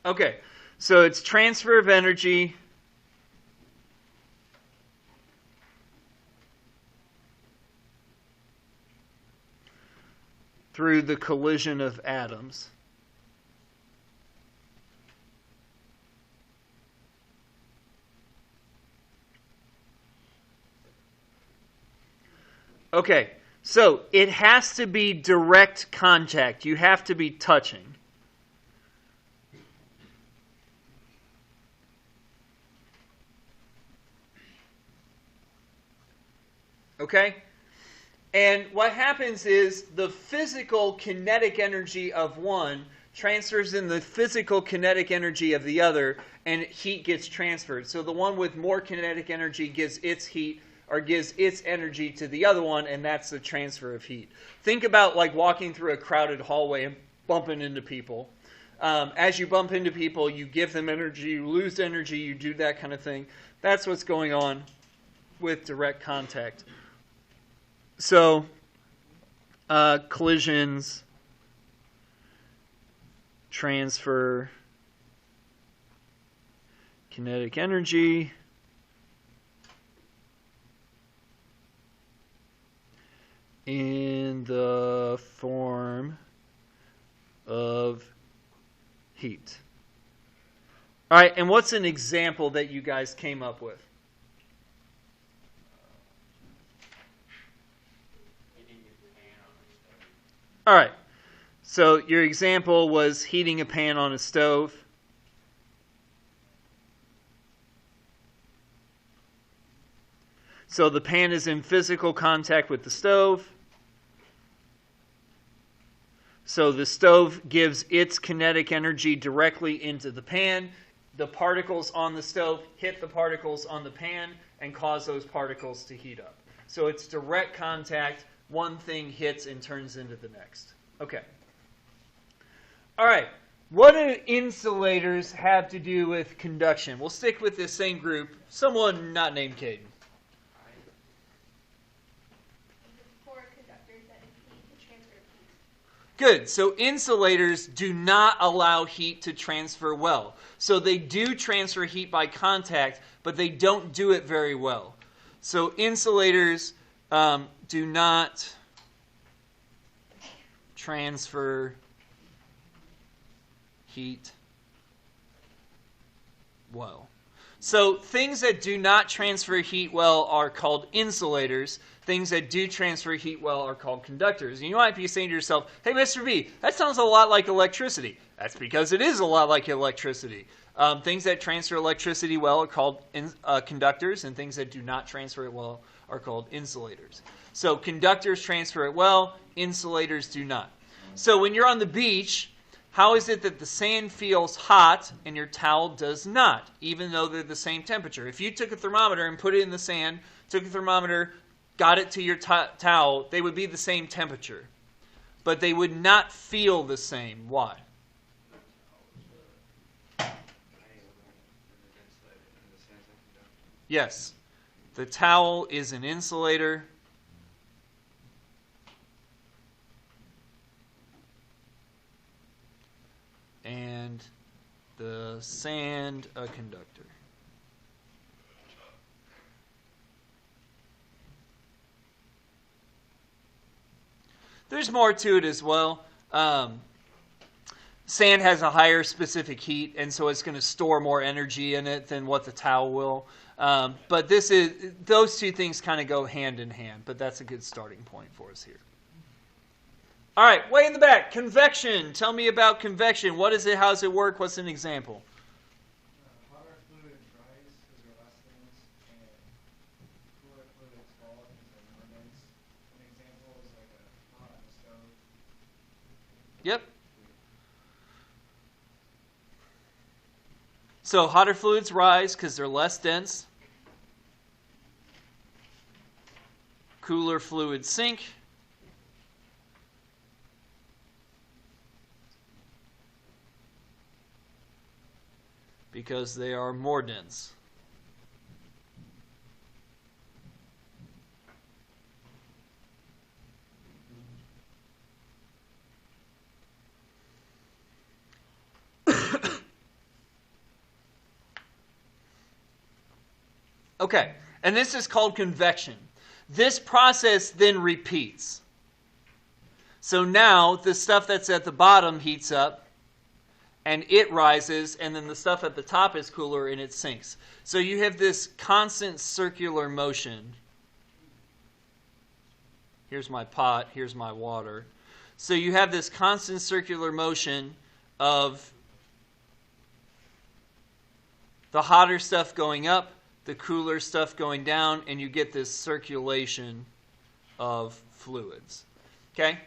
Okay, so it's transfer of energy through the collision of atoms. Okay, so it has to be direct contact. You have to be touching. Okay? And what happens is the physical kinetic energy of one transfers in the physical kinetic energy of the other, and heat gets transferred. So the one with more kinetic energy gives its heat or gives its energy to the other one, and that's the transfer of heat. Think about like walking through a crowded hallway and bumping into people. As you bump into people, you give them energy, you lose energy, you do that kind of thing. That's what's going on with direct contact. So, collisions, transfer, kinetic energy, in the form of heat. All right, and what's an example that you guys came up with? All right, so your example was heating a pan on a stove. So the pan is in physical contact with the stove. So the stove gives its kinetic energy directly into the pan. The particles on the stove hit the particles on the pan and cause those particles to heat up. So it's direct contact. One thing hits and turns into the next. Okay. All right. What do insulators have to do with conduction? We'll stick with this same group. Someone not named Caden. Good. So insulators do not allow heat to transfer well. So they do transfer heat by contact, but they don't do it very well. So insulators do not transfer heat well. So things that do not transfer heat well are called insulators. Things that do transfer heat well are called conductors. And you might be saying to yourself, hey, Mr. B, that sounds a lot like electricity. That's because it is a lot like electricity. Things that transfer electricity well are called conductors, and things that do not transfer it well are called insulators. So conductors transfer it well, insulators do not. So when you're on the beach, how is it that the sand feels hot and your towel does not, even though they're the same temperature? If you took a thermometer and put it in the sand, took a thermometer, got it to your towel, they would be the same temperature. But they would not feel the same. Why? Yes. The towel is an insulator. And the sand a conductor. There's more to it as well. Sand has a higher specific heat, and so it's going to store more energy in it than what the towel will. But those two things kind of go hand in hand, but that's a good starting point for us here. All right, way in the back, convection. Tell me about convection. What is it? How does it work? What's an example? Hotter fluids rise because they're less dense, and cooler fluids fall because they're more dense. An example is like a pot on a stove. Yep. So hotter fluids rise because they're less dense. Cooler fluids sink. Because they are more dense. Okay, and this is called convection. This process then repeats. So now the stuff that's at the bottom heats up, and it rises, and then the stuff at the top is cooler, and it sinks. So you have this constant circular motion. Here's my pot, here's my water. So you have this constant circular motion of the hotter stuff going up, the cooler stuff going down, and you get this circulation of fluids. Okay?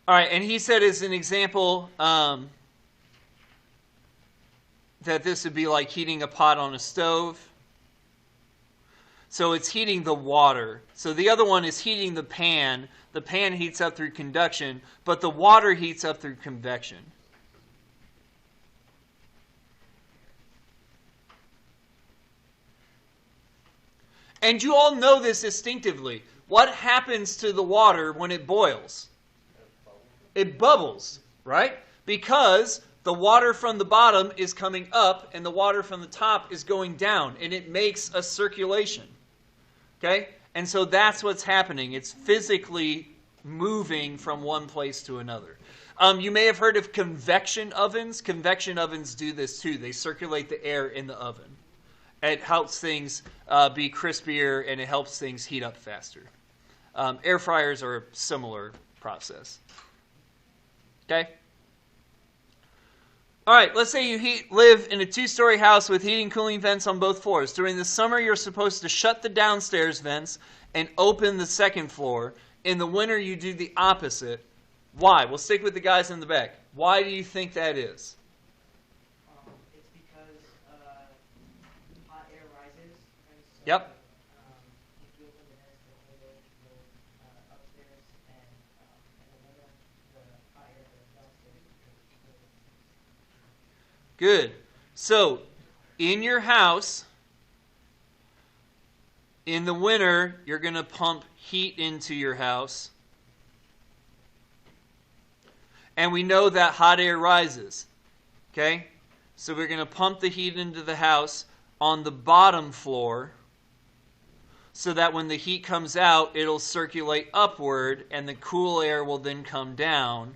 All right, and he said as an example that this would be like heating a pot on a stove. So it's heating the water. So the other one is heating the pan. The pan heats up through conduction, but the water heats up through convection. And you all know this instinctively. What happens to the water when it boils? It bubbles, right? Because the water from the bottom is coming up and the water from the top is going down, and it makes a circulation. Okay? And so that's what's happening. It's physically moving from one place to another. You may have heard of convection ovens. Convection ovens do this too. They circulate the air in the oven. It helps things be crispier, and it helps things heat up faster. Air fryers are a similar process. Okay? All right, let's say you live in a 2-story house with heating and cooling vents on both floors. During the summer, you're supposed to shut the downstairs vents and open the second floor. In the winter, you do the opposite. Why? We'll stick with the guys in the back. Why do you think that is? It's because hot air rises. And so, Yep. if you open the vents, the cold air will go upstairs, and in the winter, the hot air goes downstairs. Good. So, in your house, in the winter, you're going to pump heat into your house. And we know that hot air rises. Okay? So we're going to pump the heat into the house on the bottom floor so that when the heat comes out, it'll circulate upward, and the cool air will then come down,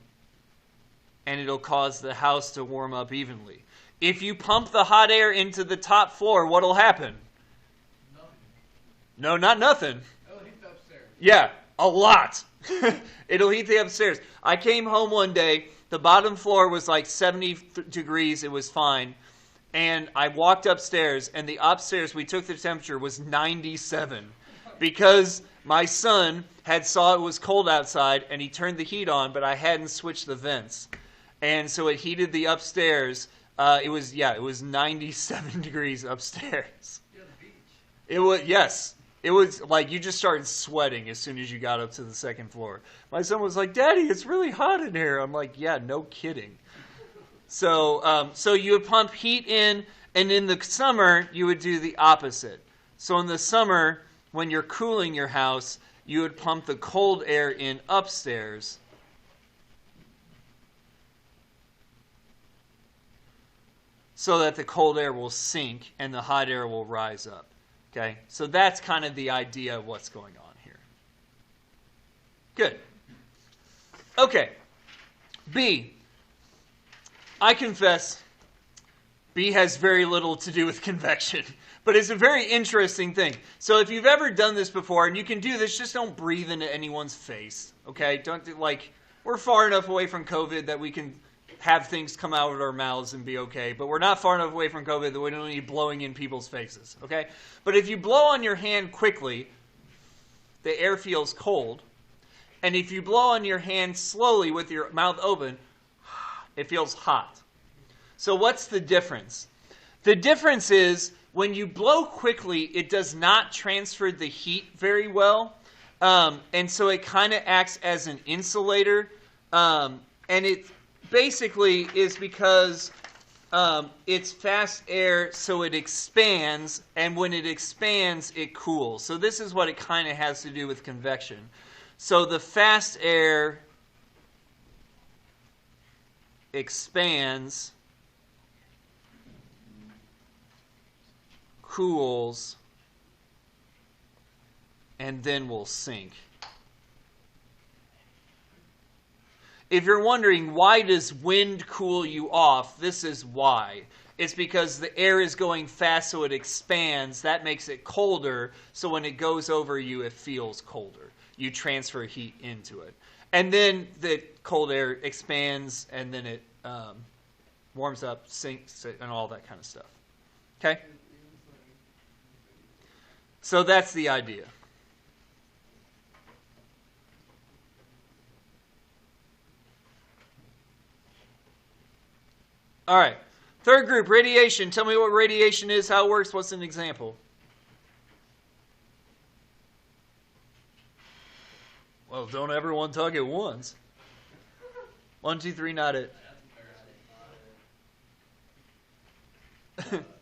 and it'll cause the house to warm up evenly. If you pump the hot air into the top floor, what'll happen? Nothing. No, not nothing. Oh, he's upstairs. Yeah, a lot. It'll heat the upstairs. I came home one day. The bottom floor was like 70 degrees. It was fine. And I walked upstairs, and the upstairs, we took the temperature, was 97. Because my son had saw it was cold outside, and he turned the heat on, but I hadn't switched the vents. And so it heated the upstairs. It was 97 degrees upstairs. You're on the beach. It was, yes. It was like you just started sweating as soon as you got up to the second floor. My son was like, "Daddy, it's really hot in here." I'm like, "Yeah, no kidding." So you would pump heat in, and in the summer, you would do the opposite. So in the summer, when you're cooling your house, you would pump the cold air in upstairs. So that the cold air will sink and the hot air will rise up. Okay? So that's kind of the idea of what's going on here. Good. Okay. B. I confess, B has very little to do with convection, but it's a very interesting thing. So if you've ever done this before, and you can do this, just don't breathe into anyone's face. Okay? We're far enough away from COVID that we can have things come out of our mouths and be okay. But we're not far enough away from COVID that we don't need blowing in people's faces. Okay? But if you blow on your hand quickly, the air feels cold. And if you blow on your hand slowly with your mouth open, it feels hot. So what's the difference? The difference is when you blow quickly, it does not transfer the heat very well. And so it kind of acts as an insulator. And it basically is because it's fast air, so it expands, and when it expands, it cools. So this is what it kind of has to do with convection. So the fast air expands, cools and then will sink. If you're wondering, why does wind cool you off? This is why. It's because the air is going fast, so it expands. That makes it colder, so when it goes over you, it feels colder. You transfer heat into it. And then the cold air expands, and then it warms up, sinks, and all that kind of stuff. Okay? So that's the idea. All right. Third group, radiation. Tell me what radiation is, how it works. What's an example? Well, don't everyone talk at once. 1, 2, 3, not it.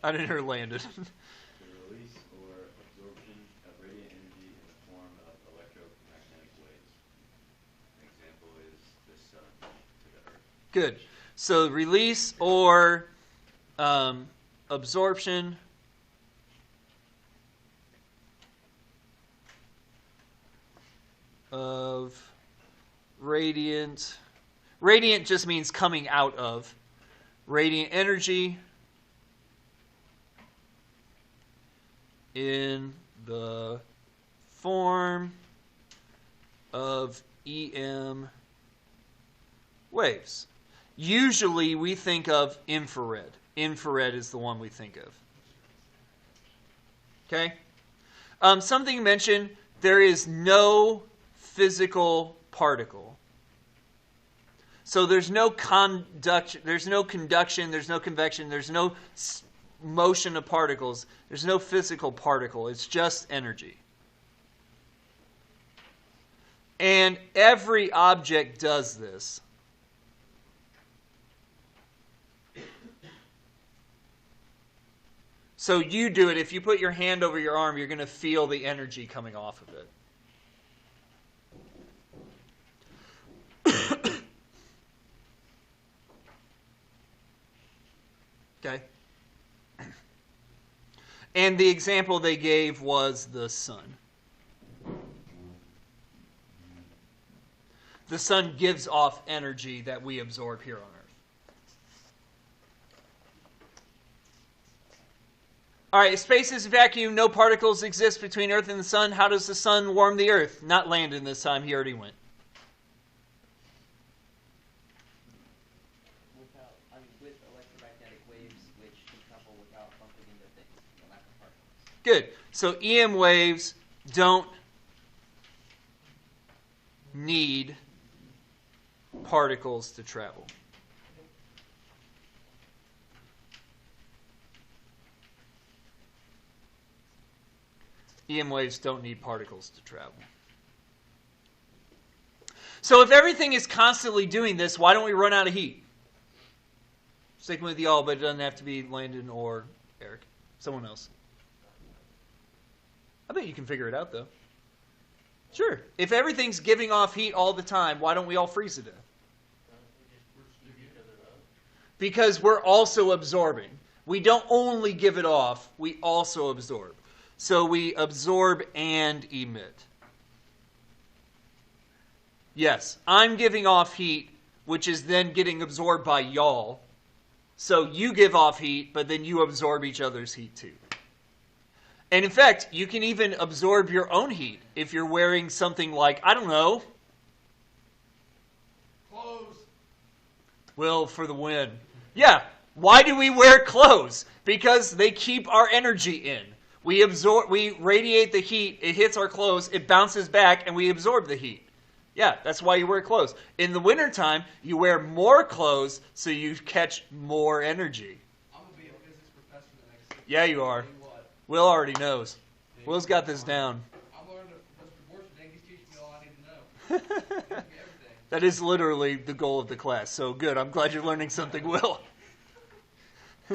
I didn't hear Landon. The release or absorption of radiant energy in the form of electromagnetic waves. An example is the sun to the earth. Good. So release or absorption of radiant. Radiant just means coming out of. Radiant energy in the form of EM waves. Usually we think of infrared. Infrared is the one we think of. Okay? Something mentioned, there is no physical particle. So there's no conduction, there's no convection, there's no motion of particles. There's no physical particle. It's just energy. And every object does this. So you do it. If you put your hand over your arm, you're going to feel the energy coming off of it. Okay? And the example they gave was the sun. The sun gives off energy that we absorb here on Earth. All right, space is a vacuum. No particles exist between Earth and the sun. How does the sun warm the Earth? Not Landon this time. He already went. With electromagnetic waves, which can travel without bumping into things, no lack of particles. Good. So EM waves don't need particles to travel. EM waves don't need particles to travel. So if everything is constantly doing this, why don't we run out of heat? Sticking with y'all, but it doesn't have to be Landon or Eric. Someone else. I bet you can figure it out, though. Sure. If everything's giving off heat all the time, why don't we all freeze to death? Because we're also absorbing. We don't only give it off, we also absorb. So we absorb and emit. Yes, I'm giving off heat, which is then getting absorbed by y'all. So you give off heat, but then you absorb each other's heat too. And in fact, you can even absorb your own heat if you're wearing something like, I don't know. Clothes. Will for the win. Yeah, why do we wear clothes? Because they keep our energy in. We radiate the heat, it hits our clothes, it bounces back, and we absorb the heat. Yeah, that's why you wear clothes. In the wintertime, you wear more clothes so you catch more energy. I'm going to be a physics professor the next 6 Yeah, you are. Tell you what. Will already knows. Will's got this down. I'm learning to proportion. He's teaching me all I need to know. He teaches me everything. That is literally the goal of the class. So good. I'm glad you're learning something, Will.